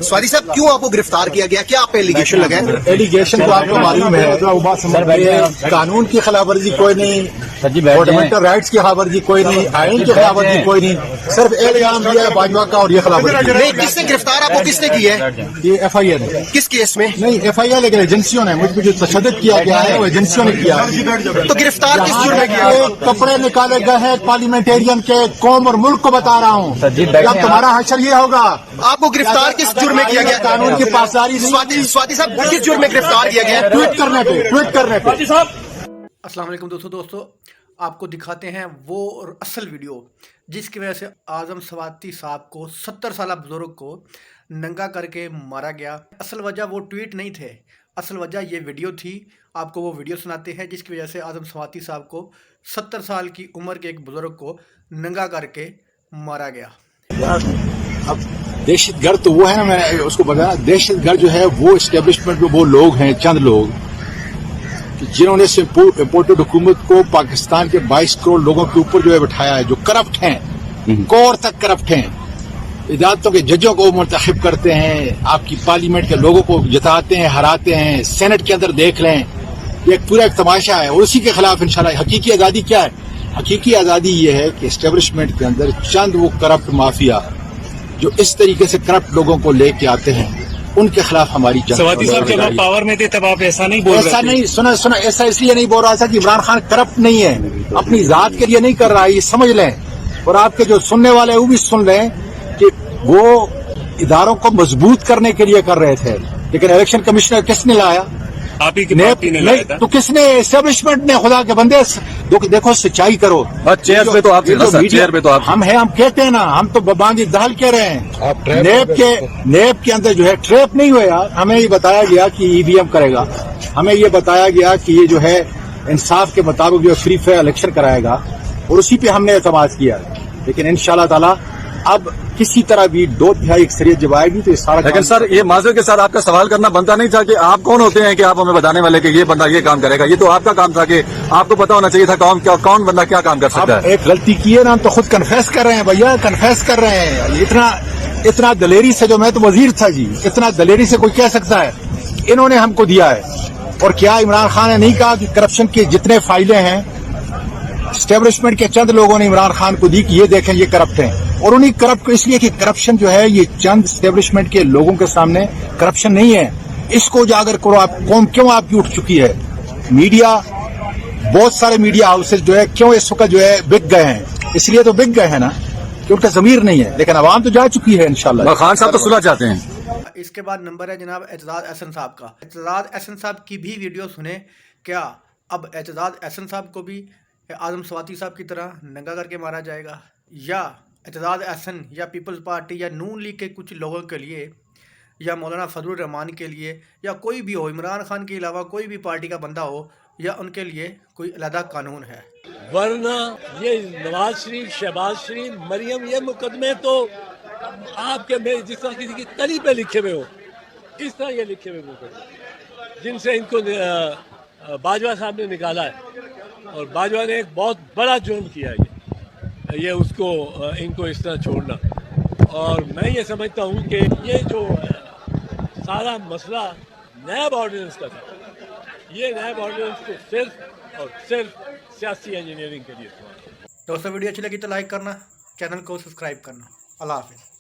स्वादी साहब, क्यों आपको गिरफ्तार किया गया? क्या आप पे एलिगेशन लगा है? एलिगेशन तो आपको मालूम है, कानून की खिलाफ वर्जी कोई नहीं, फंडामेंटल राइट्स की खिलाफ वर्जी कोई नहीं, आइन की खिलाफ वर्जी कोई नहीं, सिर्फ इल्जाम दिया है बाजवा का और ये खिलाफ वर्जी। नहीं, किसने गिरफ्तार आपको किसने किया है? ये FIA ने। किस केस में? नहीं FIA, लेकिन एजेंसियों ने, मुझ पर जो तशद्दुद किया गया है वो एजेंसियों ने किया है। तो गिरफ्तार किस जुर्म में किया? कपड़े निकाले गए हैं पार्लियामेंटेरियन के, कौम और मुल्क को बता रहा हूँ, जब तुम्हारा हशर ये होगा। आपको गिरफ्तार किस जुर्म में किया गया? कानून की पासदारी। स्वाति साहब, किस जुर्म में गिरफ्तार किया गया? ट्वीट करने पे। अस्सलाम वालेकुम दोस्तों, आपको दिखाते हैं वो असल वीडियो जिसकी वजह से आज़म स्वाति साहब को 70 साल बुजुर्ग को नंगा करके मारा गया। असल वजह वो ट्वीट नहीं थे, असल वजह ये वीडियो थी। आपको वो वीडियो सुनाते हैं जिसकी वजह से आज़म स्वाति साहब को 70 साल की उम्र के एक बुजुर्ग को नंगा करके मारा गया। अब दहशतगर्द तो वो है ना, मैंने उसको बताया, दहशतगर्द जो है वो एस्टेब्लिशमेंट में वो लोग हैं, चंद लोग जिन्होंने इम्पोर्टेड हुकूमत को पाकिस्तान के 22 करोड़ लोगों के ऊपर जो है बिठाया है, जो करप्ट हैं, कोर तक करप्ट हैं, अदालतों के जजों को मुंतखब करते हैं, आपकी पार्लियामेंट के लोगों को जिताते हैं, हराते हैं, सेनेट के अंदर देख लें, ये एक पूरा एक तमाशा है। और उसी के खिलाफ इंशाल्लाह हकीकी आज़ादी क्या है? हकीकी आज़ादी ये है कि एस्टेब्लिशमेंट के अंदर चंद वो करप्ट माफिया जो इस तरीके से करप्ट लोगों को लेके आते हैं, उनके खिलाफ हमारी जंग। स्वाति साहब जब आप पावर में थे तब आप ऐसा नहीं बोल रहे थे? ऐसा नहीं, सुना ऐसा इसलिए नहीं बोल रहा था कि इमरान खान करप्ट नहीं है, अपनी जात के लिए नहीं कर रहा है, ये समझ लें। और आपके जो सुनने वाले हैं वो भी सुन लें कि वो इदारों को मजबूत करने के लिए कर रहे थे, लेकिन इलेक्शन कमिश्नर किसने लाया? आप ही की पार्टी ने लाया था। तो किसने? एस्टेब्लिशमेंट ने। खुदा के बंदे देखो सच्चाई करो। चेयर पे तो आप चेयर पे तो आप हम हैं, हम कहते हैं ना, हम तो बांगी दाल कह रहे हैं। नेब के अंदर जो है ट्रैप नहीं हुआ यार। हमें ये बताया गया कि EVM करेगा, हमें ये बताया गया कि ये जो है इंसाफ के मुताबिक जो फ्री फेयर इलेक्शन कराएगा, और उसी पे हमने एतमाद किया। लेकिन इंशाल्लाह ताला अब किसी तरह भी 2/3 अक्सरियत जब आएगी तो ये सारा। लेकिन सर, ये माजूर के साथ आपका सवाल करना बनता नहीं था कि आप कौन होते हैं कि आप हमें बताने वाले कि ये बंदा ये काम करेगा? ये तो आपका काम था कि आपको पता होना चाहिए था कौन बंदा क्या काम कर सकता है। एक गलती की है ना, हम तो खुद कन्फेस कर रहे हैं भैया, कन्फेस कर रहे हैं। इतना दलेरी से, जो मैं तो वजीर था जी, इतना दलेरी से कोई कह सकता है? इन्होंने हमको दिया है। और क्या इमरान खान ने नहीं कहा कि करप्शन की जितने फाइलें हैं एस्टेब्लिशमेंट के चंद लोगों ने इमरान खान को दी कि ये देखें ये करप्ट हैं? और उन्हीं करप्ट को, इसलिए कि करप्शन जो है ये चंद एस्टेब्लिशमेंट के लोगों के सामने करप्शन नहीं है। इसको उजागर करो। आप कौम क्यों आपकी उठ चुकी है? मीडिया, बहुत सारे मीडिया हाउसेज जो है क्यों इस वक्त जो है बिक गए हैं? इसलिए तो बिक गए हैं ना कि उनका जमीर नहीं है, लेकिन आवाम तो जा चुकी है इंशाल्लाह। खान साहब तो सुलह चाहते हैं। इसके बाद नंबर है जनाब एतजाज अहसन साहब का। एतजाज अहसन साहब की भी वीडियो सुने। क्या अब एतजाज अहसन साहब को भी आज़म स्वाति साहब की तरह नंगा करके मारा जाएगा? या एतजाज अहसन या पीपल्स पार्टी या नून लीग के कुछ लोगों के लिए, या मौलाना फजलुर रहमान के लिए, या कोई भी हो, इमरान खान के अलावा कोई भी पार्टी का बंदा हो, या उनके लिए कोई अलग कानून है? वरना ये नवाज शरीफ, शहबाज शरीफ, मरियम, ये मुकदमे तो आपके में जिस तरह किसी की तली पे लिखे हुए हो, इस तरह ये लिखे हुए मुकदमे जिनसे इनको बाजवा साहब ने निकाला है। और बाजवा ने एक बहुत बड़ा जुर्म किया है ये उसको इनको इस तरह छोड़ना। और मैं ये समझता हूँ कि ये जो सारा मसला नैब ऑर्डिनेंस का था, ये नैब ऑर्डिनेंस को सिर्फ और सिर्फ सियासी इंजीनियरिंग के लिए। दोस्तों, वीडियो अच्छी लगी तो लाइक करना, चैनल को सब्सक्राइब करना। अल्लाह हाफिज़।